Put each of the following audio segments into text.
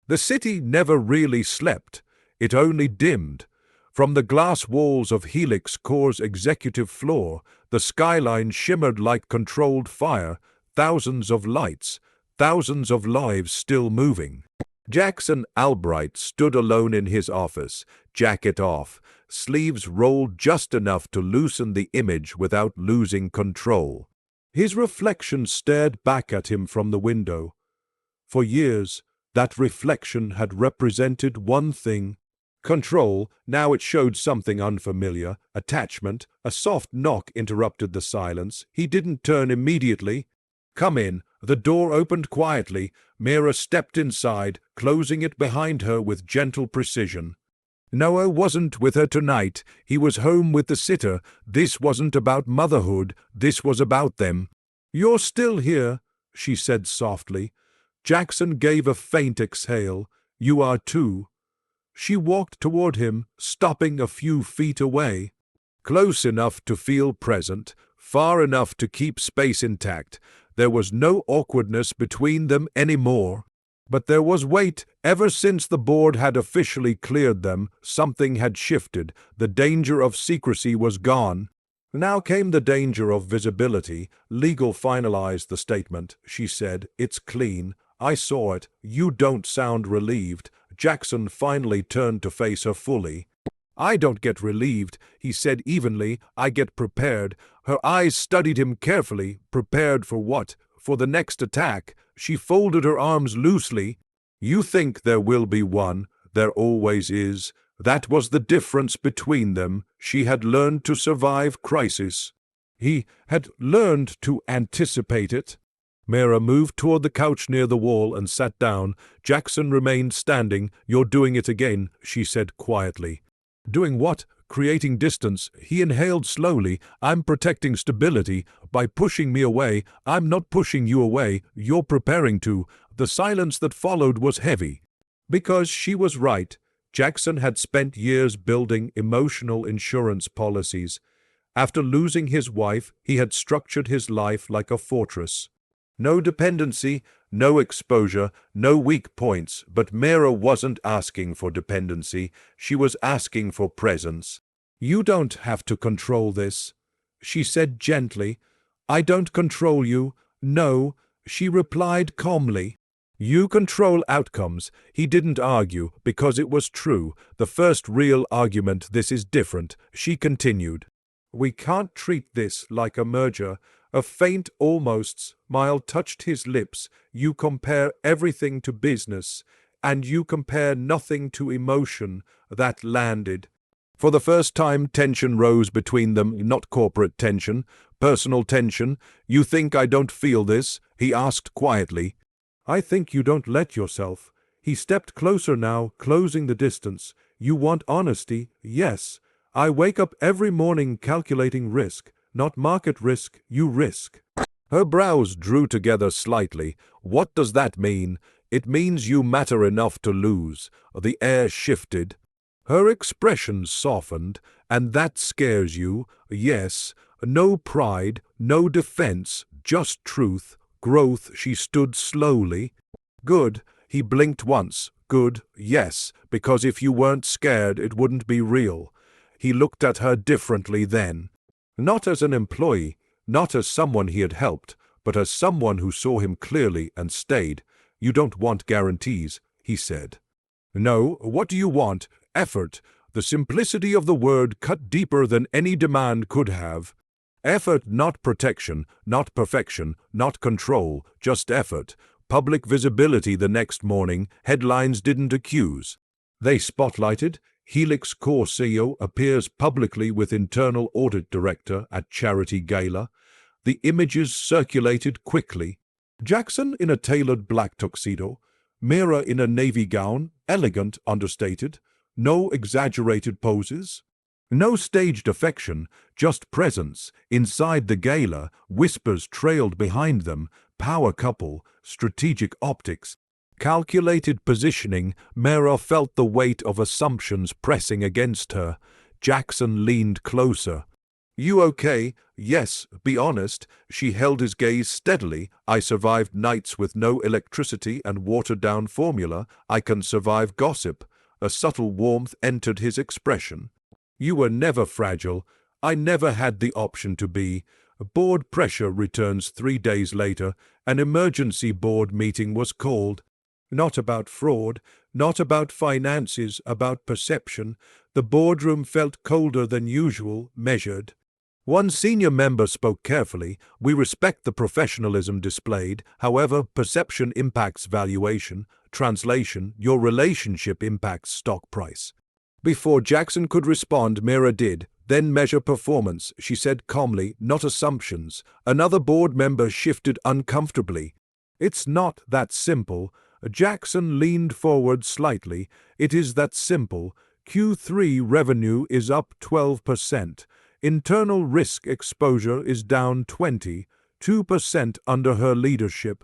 The city never really slept. It only dimmed. From the glass walls of Helix Core's executive floor, the skyline shimmered like controlled fire, thousands of lights, thousands of lives still moving. Jackson Albright stood alone in his office, jacket off, sleeves rolled just enough to loosen the image without losing control. His reflection stared back at him from the window. For years, that reflection had represented one thing: control. Now it showed something unfamiliar. Attachment. A soft knock interrupted the silence. He didn't turn immediately. "Come in." The door opened quietly. Mira stepped inside, closing it behind her with gentle precision. Noah wasn't with her tonight. He was home with the sitter. This wasn't about motherhood. This was about them. "You're still here," she said softly. Jackson gave a faint exhale. "You are too." She walked toward him, stopping a few feet away. Close enough to feel present, far enough to keep space intact. There was no awkwardness between them anymore. But there was weight. Ever since the board had officially cleared them, something had shifted. The danger of secrecy was gone. Now came the danger of visibility. "Legal finalized the statement," she said. "It's clean. I saw it. You don't sound relieved." Jackson finally turned to face her fully. "I don't get relieved," he said evenly. "I get prepared." Her eyes studied him carefully. Prepared for what? For the next attack. She folded her arms loosely. "You think there will be one. There always is." That was the difference between them. She had learned to survive crisis. He had learned to anticipate it. Mira moved toward the couch near the wall and sat down. Jackson remained standing. "You're doing it again," she said quietly. "Doing what?" "Creating distance." He inhaled slowly. "I'm protecting stability. By pushing me away, I'm not pushing you away. You're preparing to." The silence that followed was heavy. Because she was right. Jackson had spent years building emotional insurance policies. After losing his wife, he had structured his life like a fortress. No dependency, no exposure, no weak points, but Mira wasn't asking for dependency. She was asking for presence. "You don't have to control this," she said gently. "I don't control you." "No," she replied calmly. "You control outcomes." He didn't argue, because it was true. The first real argument. "This is different," she continued. "We can't treat this like a merger." A faint almost smile touched his lips. "You compare everything to business, and you compare nothing to emotion." That landed. For the first time, tension rose between them, not corporate tension, personal tension. "You think I don't feel this?" he asked quietly. "I think you don't let yourself." He stepped closer now, closing the distance. "You want honesty?" "Yes. I wake up every morning calculating risk. Not market risk, you risk." Her brows drew together slightly. "What does that mean?" "It means you matter enough to lose." The air shifted. Her expression softened. "And that scares you?" "Yes." No pride, no defense, just truth, growth. She stood slowly. "Good." He blinked once. "Good, yes, because if you weren't scared, it wouldn't be real." He looked at her differently then. Not as an employee, not as someone he had helped, but as someone who saw him clearly and stayed. "You don't want guarantees," he said. "No, what do you want?" "Effort." The simplicity of the word cut deeper than any demand could have. Effort, not protection, not perfection, not control, just effort. Public visibility the next morning. Headlines didn't accuse. They spotlighted. Helix Core CEO appears publicly with internal audit director at charity gala. The images circulated quickly. Jackson in a tailored black tuxedo, Mira in a navy gown, elegant, understated, no exaggerated poses. No staged affection, just presence. Inside the gala, whispers trailed behind them, power couple, strategic optics. Calculated positioning. Mira felt the weight of assumptions pressing against her. Jackson leaned closer. You okay? Yes, be honest. She held his gaze steadily. I survived nights with no electricity and watered-down formula. I can survive gossip. A subtle warmth entered his expression. You were never fragile. I never had the option to be. Board pressure returns 3 days later. An emergency board meeting was called. Not about fraud, not about finances, about perception. The boardroom felt colder than usual, measured. One senior member spoke carefully. We respect the professionalism displayed. However, perception impacts valuation. Translation, your relationship impacts stock price. Before Jackson could respond, Mira did. Then measure performance, she said calmly, not assumptions. Another board member shifted uncomfortably. It's not that simple. Jackson leaned forward slightly. It is that simple. Q3 revenue is up 12%. Internal risk exposure is down 22% under her leadership.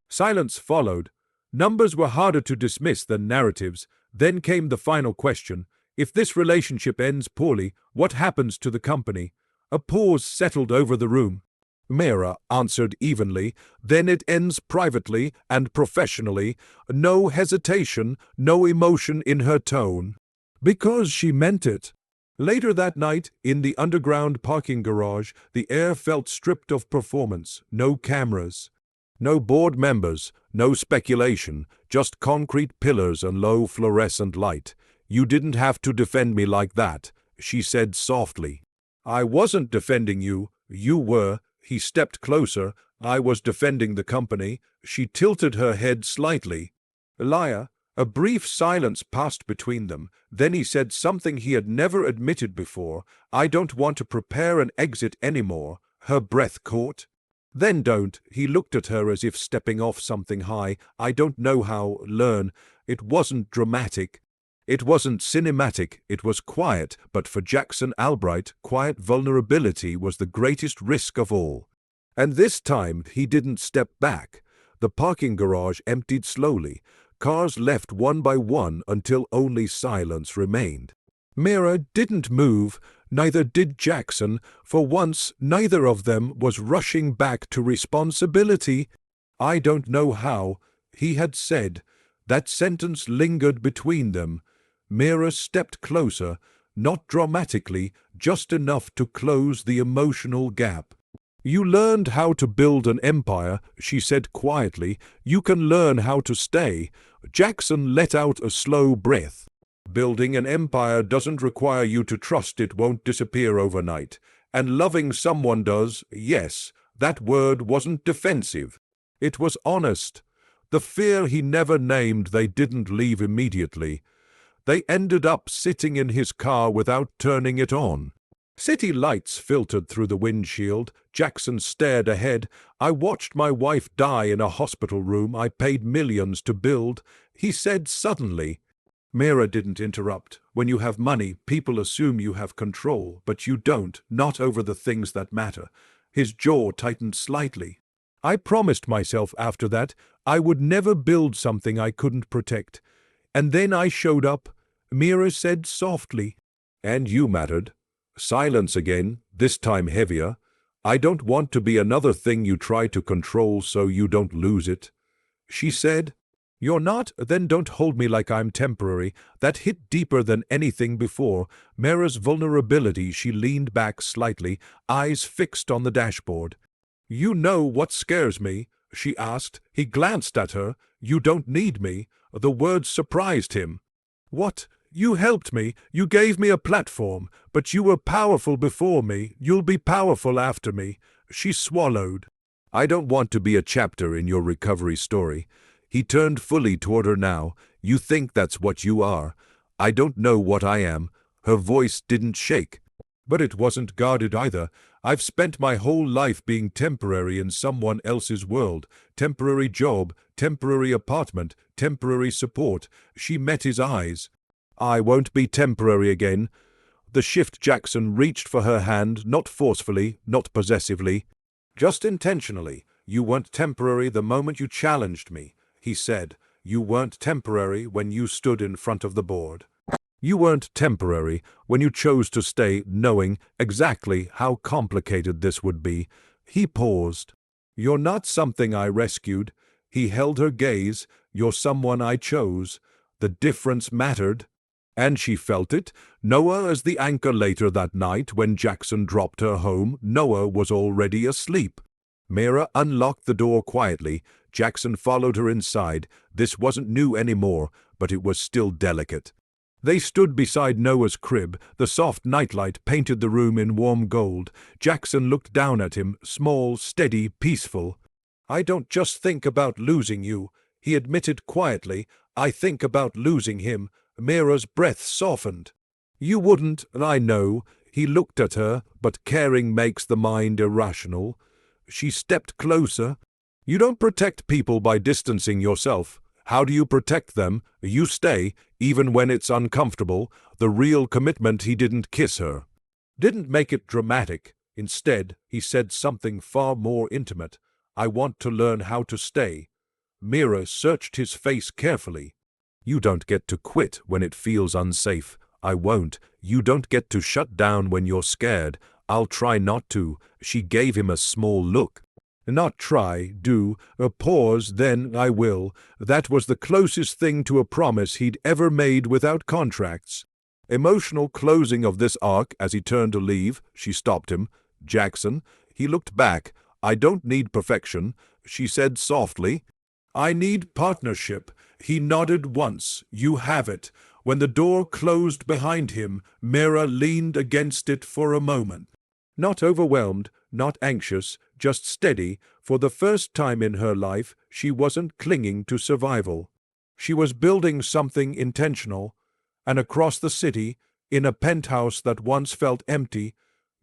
Silence followed. Numbers were harder to dismiss than narratives. Then came the final question. If this relationship ends poorly, what happens to the company? A pause settled over the room. Mira answered evenly. Then it ends privately and professionally. No hesitation, no emotion in her tone. Because she meant it. Later that night, in the underground parking garage, the air felt stripped of performance. No cameras. No board members. No speculation. Just concrete pillars and low fluorescent light. You didn't have to defend me like that, she said softly. I wasn't defending you. You were. He stepped closer. I was defending the company. She tilted her head slightly. Liar. A brief silence passed between them. Then he said something he had never admitted before. I don't want to prepare an exit anymore. Her breath caught. Then don't. He looked at her as if stepping off something high. I don't know how. Learn. It wasn't dramatic. It wasn't cinematic, it was quiet, but for Jackson Albright, quiet vulnerability was the greatest risk of all. And this time he didn't step back. The parking garage emptied slowly. Cars left one by one until only silence remained. Mira didn't move, neither did Jackson. For once, neither of them was rushing back to responsibility. I don't know how, he had said. That sentence lingered between them. Mira stepped closer, not dramatically, just enough to close the emotional gap. You learned how to build an empire, she said quietly. You can learn how to stay. Jackson let out a slow breath. Building an empire doesn't require you to trust it won't disappear overnight. And loving someone does, yes. That word wasn't defensive. It was honest. The fear he never named they didn't leave immediately. They ended up sitting in his car without turning it on. City lights filtered through the windshield. Jackson stared ahead. I watched my wife die in a hospital room I paid millions to build, he said suddenly. Mira didn't interrupt. When you have money, people assume you have control, but you don't, not over the things that matter. His jaw tightened slightly. I promised myself after that I would never build something I couldn't protect. And then I showed up. Mira said softly. And you mattered. Silence again, this time heavier. I don't want to be another thing you try to control so you don't lose it. She said. You're not? Then don't hold me like I'm temporary. That hit deeper than anything before. Mira's vulnerability, she leaned back slightly, eyes fixed on the dashboard. You know what scares me? She asked. He glanced at her. You don't need me. The words surprised him. What? You helped me, you gave me a platform, but you were powerful before me, you'll be powerful after me. She swallowed. I don't want to be a chapter in your recovery story. He turned fully toward her now. You think that's what you are. I don't know what I am. Her voice didn't shake. But it wasn't guarded either. I've spent my whole life being temporary in someone else's world. Temporary job, temporary apartment, temporary support. She met his eyes. I won't be temporary again. The shift Jackson reached for her hand, not forcefully, not possessively. Just intentionally. You weren't temporary the moment you challenged me, he said. You weren't temporary when you stood in front of the board. You weren't temporary when you chose to stay, knowing exactly how complicated this would be. He paused. You're not something I rescued. He held her gaze. You're someone I chose. The difference mattered. And she felt it. Noah as the anchor later that night when Jackson dropped her home. Noah was already asleep. Mira unlocked the door quietly. Jackson followed her inside. This wasn't new anymore, but it was still delicate. They stood beside Noah's crib. The soft nightlight painted the room in warm gold. Jackson looked down at him, small, steady, peaceful. I don't just think about losing you, he admitted quietly. I think about losing him. Mira's breath softened. You wouldn't, I know. He looked at her, but caring makes the mind irrational. She stepped closer. You don't protect people by distancing yourself. How do you protect them? You stay, even when it's uncomfortable. The real commitment. He didn't kiss her. Didn't make it dramatic. Instead, he said something far more intimate. I want to learn how to stay. Mira searched his face carefully. You don't get to quit when it feels unsafe. I won't. You don't get to shut down when you're scared. I'll try not to. She gave him a small look. Not try, do, a pause, then I will. That was the closest thing to a promise he'd ever made without contracts. Emotional closing of this arc as he turned to leave. She stopped him. Jackson. He looked back. I don't need perfection, she said softly. I need partnership. He nodded once. You have it. When the door closed behind him, Mira leaned against it for a moment. Not overwhelmed, not anxious, just steady. For the first time in her life, she wasn't clinging to survival. She was building something intentional. And across the city, in a penthouse that once felt empty,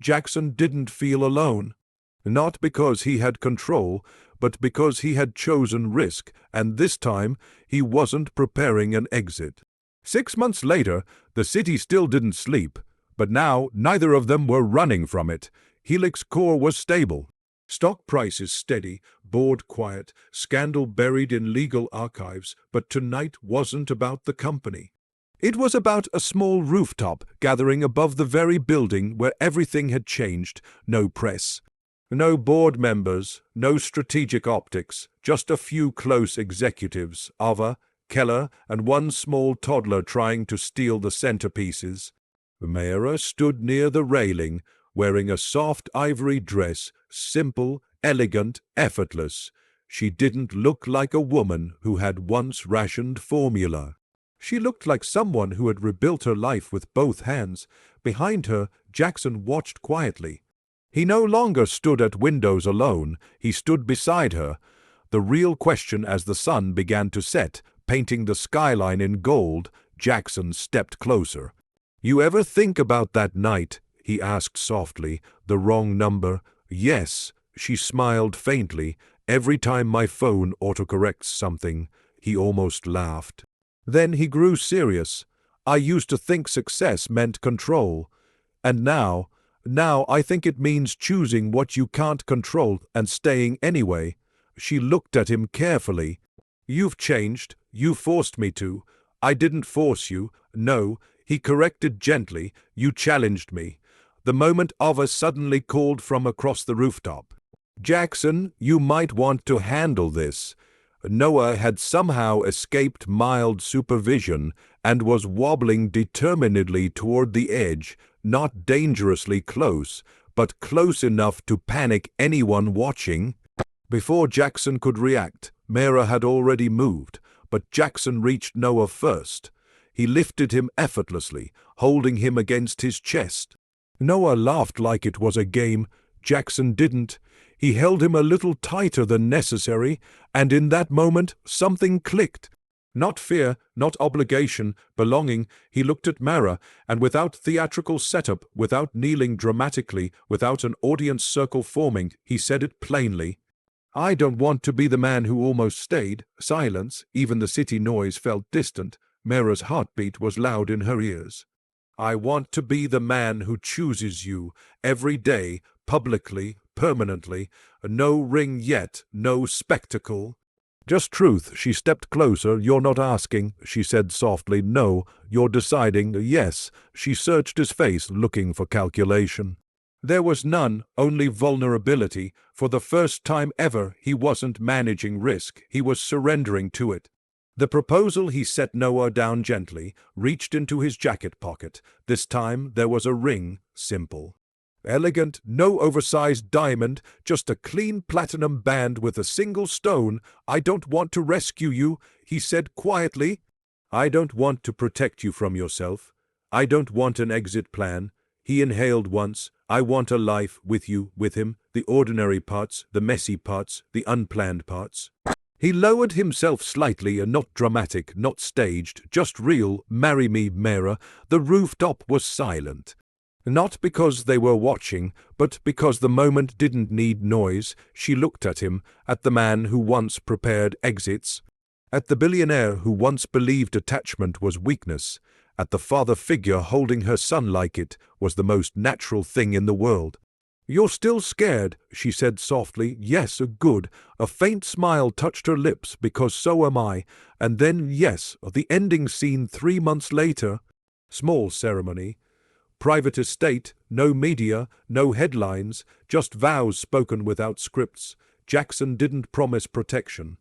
Jackson didn't feel alone. Not because he had control, but because he had chosen risk, and this time he wasn't preparing an exit. 6 months later, the city still didn't sleep, but now neither of them were running from it. Helix core was stable. Stock prices steady, board quiet, scandal buried in legal archives, but tonight wasn't about the company. It was about a small rooftop gathering above the very building where everything had changed. No press. No board members, no strategic optics, just a few close executives, Ava, Keller, and one small toddler trying to steal the centerpieces. Mira stood near the railing, wearing a soft ivory dress, simple, elegant, effortless. She didn't look like a woman who had once rationed formula. She looked like someone who had rebuilt her life with both hands. Behind her, Jackson watched quietly. He no longer stood at windows alone. He stood beside her. The real question as the sun began to set, painting the skyline in gold, Jackson stepped closer. You ever think about that night? He asked softly. The wrong number? Yes, she smiled faintly. Every time my phone autocorrects something. He almost laughed. Then he grew serious. I used to think success meant control. And now I think it means choosing what you can't control and staying anyway. She looked at him carefully. You've changed. You forced me to. I didn't force you. No, he corrected gently. You challenged me. The moment Ava suddenly called from across the rooftop. Jackson, you might want to handle this. Noah had somehow escaped mild supervision and was wobbling determinedly toward the edge, not dangerously close, but close enough to panic anyone watching. Before Jackson could react, Mira had already moved, but Jackson reached Noah first. He lifted him effortlessly, holding him against his chest. Noah laughed like it was a game. Jackson didn't. He held him a little tighter than necessary, and in that moment something clicked. Not fear, not obligation, belonging. He looked at Mara, and without theatrical setup, without kneeling dramatically, without an audience circle forming, he said it plainly. I don't want to be the man who almost stayed. Silence, even the city noise felt distant. Mara's heartbeat was loud in her ears. I want to be the man who chooses you, every day, publicly, permanently. No ring yet, no spectacle. Just truth. She stepped closer. You're not asking, she said softly. No, you're deciding. Yes. She searched his face, looking for calculation. There was none, only vulnerability. For the first time ever, he wasn't managing risk, he was surrendering to it. The proposal. He set Noah down gently, reached into his jacket pocket. This time there was a ring, simple. Elegant, no oversized diamond, just a clean platinum band with a single stone. I don't want to rescue you, he said quietly. I don't want to protect you from yourself. I don't want an exit plan. He inhaled once. I want a life with you, with him, the ordinary parts, the messy parts, the unplanned parts. He lowered himself slightly, and not dramatic, not staged, just real. Marry me, Mera. The rooftop was silent. Not because they were watching, but because the moment didn't need noise. She looked at him, at the man who once prepared exits, at the billionaire who once believed attachment was weakness, at the father figure holding her son like it was the most natural thing in the world. You're still scared, she said softly. Yes, good. A faint smile touched her lips, because so am I. And then, yes, the ending scene 3 months later. Small ceremony. Private estate, no media, no headlines, just vows spoken without scripts. Jackson didn't promise protection.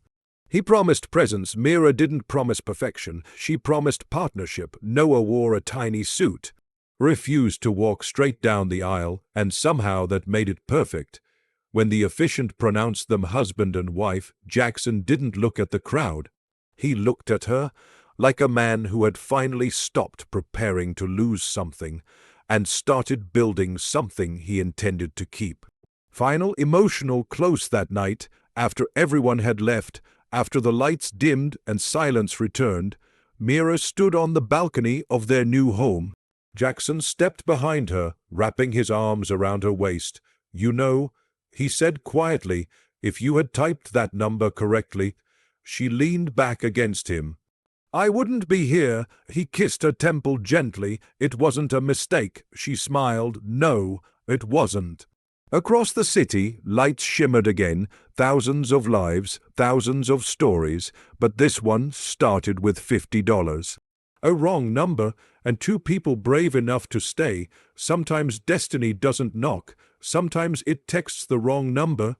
He promised presence. Mera didn't promise perfection. She promised partnership. Noah wore a tiny suit, refused to walk straight down the aisle, and somehow that made it perfect. When the officiant pronounced them husband and wife, Jackson didn't look at the crowd. He looked at her, like a man who had finally stopped preparing to lose something and started building something he intended to keep. Final emotional close that night, after everyone had left, after the lights dimmed and silence returned, Mera stood on the balcony of their new home. Jackson stepped behind her, wrapping his arms around her waist. You know, he said quietly, if you had typed that number correctly. She leaned back against him. I wouldn't be here. He kissed her temple gently. It wasn't a mistake, she smiled. No, it wasn't. Across the city, lights shimmered again, thousands of lives, thousands of stories, but this one started with $50. A wrong number, and 2 people brave enough to stay. Sometimes destiny doesn't knock, sometimes it texts the wrong number.